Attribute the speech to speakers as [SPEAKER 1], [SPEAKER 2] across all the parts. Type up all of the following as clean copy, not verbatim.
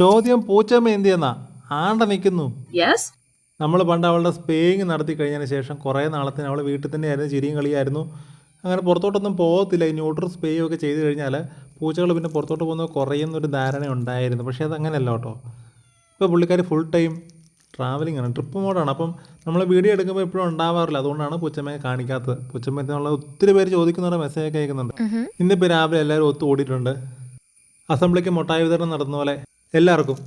[SPEAKER 1] ചോദ്യം പൂച്ചമ്മ എന്ത് ചെയ്യുന്ന ആണ്ട നിൽക്കുന്നു.
[SPEAKER 2] Yes?
[SPEAKER 1] നമ്മൾ പണ്ട് അവളുടെ സ്പേയിങ് നടത്തി കഴിഞ്ഞതിന് ശേഷം കുറേ നാളത്തിന് അവൾ വീട്ടിൽ തന്നെയായിരുന്നു, ചിരിയും കളിയായിരുന്നു. അങ്ങനെ പുറത്തോട്ടൊന്നും പോകത്തില്ല. ഈ ന്യൂട്രൽ സ്പേയും ഒക്കെ ചെയ്ത് കഴിഞ്ഞാൽ പൂച്ചകൾ പിന്നെ പുറത്തോട്ട് പോകുന്നത് കുറയുന്നൊരു ധാരണ ഉണ്ടായിരുന്നു. പക്ഷേ അതങ്ങനെയല്ല കേട്ടോ. ഇപ്പോൾ പുള്ളിക്കാർ ഫുൾ ടൈം ട്രാവലിംഗ് ആണ്, ട്രിപ്പ് മോഡാണ്. അപ്പം നമ്മൾ വീഡിയോ എടുക്കുമ്പോൾ എപ്പോഴും ഉണ്ടാവാറില്ല. അതുകൊണ്ടാണ് പൂച്ചമ്മയെ കാണിക്കാത്തത്. പൂച്ചമ്മ എന്നുള്ള ഒത്തിരി പേര് ചോദിക്കുന്നവരുടെ മെസ്സേജൊക്കെ അയക്കുന്നുണ്ട്. ഇന്നിപ്പോൾ രാവിലെ എല്ലാവരും ഒത്തു ഓടിയിട്ടുണ്ട്. അസംബ്ലിക്ക് മുട്ടായി വിതരണം നടന്ന പോലെ എല്ലാവർക്കും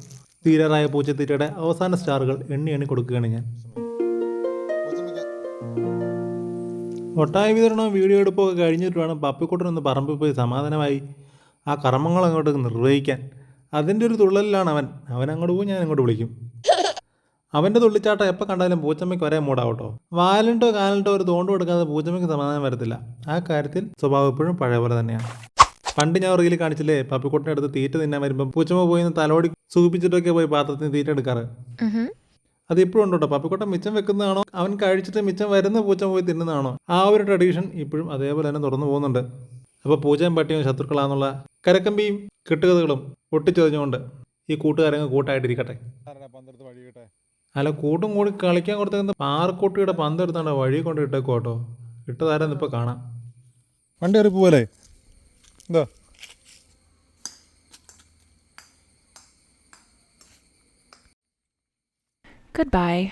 [SPEAKER 1] തീരാറായ പൂച്ചത്തീറ്റയുടെ അവസാന സ്റ്റാറുകൾ എണ്ണി എണ്ണി കൊടുക്കുകയാണ് ഞാൻ. മുട്ടായി വിതരണവും വീഡിയോ എടുപ്പൊക്കെ കഴിഞ്ഞിട്ട് വേണം പപ്പിക്കുട്ടനൊന്ന് പറമ്പിൽ പോയി സമാധാനമായി ആ കർമ്മങ്ങൾ അങ്ങോട്ട് നിർവഹിക്കാൻ. അതിൻ്റെ ഒരു തുള്ളലിലാണ് അവൻ അങ്ങോട്ട് പോകും, ഞാൻ അങ്ങോട്ട് വിളിക്കും. അവൻ്റെ തുള്ളിച്ചാട്ടം എപ്പോൾ കണ്ടാലും പൂച്ചമ്മയ്ക്ക് ഒരേ മൂടാവട്ടോ. വാലിട്ടോ കാലിട്ടോ ഒരു തോണ്ട് കൊടുക്കാതെ പൂച്ചമ്മയ്ക്ക് സമാധാനം വരത്തില്ല. ആ കാര്യത്തിൽ സ്വഭാവം എപ്പോഴും പഴയ പോലെ തന്നെയാണ്. പണ്ട് ഞാൻ റീല് കാണിച്ചില്ലേ, പപ്പിക്കുട്ടനെ അടുത്ത് തീറ്റ തിന്നാൻ വരുമ്പോൾ പൂച്ചമ്മ പോയി തലോടി സൂചിപ്പിച്ചിട്ടൊക്കെ പോയി പാത്രത്തിന് തീറ്റ എടുക്കാറ്. അത് ഇപ്പോഴും ഉണ്ട് കേട്ടോ. പപ്പിക്കുട്ടൻ മിച്ചം വെക്കുന്നതാണോ അവൻ കഴിച്ചിട്ട് മിച്ചം വരുന്ന പൂച്ച പോയി തിന്നുന്നതാണോ, ആ ഒരു ട്രഡീഷൻ ഇപ്പോഴും അതേപോലെ തന്നെ തുറന്നു പോകുന്നുണ്ട്. അപ്പോൾ പൂച്ചയും പട്ടിയും ശത്രുക്കളാന്നുള്ള കരക്കമ്പിയും കെട്ടുകഥകളും ഒട്ടിച്ചൊതിഞ്ഞുകൊണ്ട് ഈ കൂട്ടുകാരങ്ങ് കൂട്ടായിട്ടിരിക്കട്ടെ. അല്ല, കൂട്ടും കൂടി കളിക്കാൻ കൊടുത്തേക്കുന്ന പാറക്കുട്ടിയുടെ പന്തെടുത്താണ്ട് വഴി കൊണ്ട് ഇട്ടേക്കോ കേട്ടോ. ഇട്ടതാരെന്ന് ഇപ്പോൾ കാണാം.
[SPEAKER 3] വണ്ടി കയറി പോവല്ലേ? എന്താ
[SPEAKER 4] Goodbye.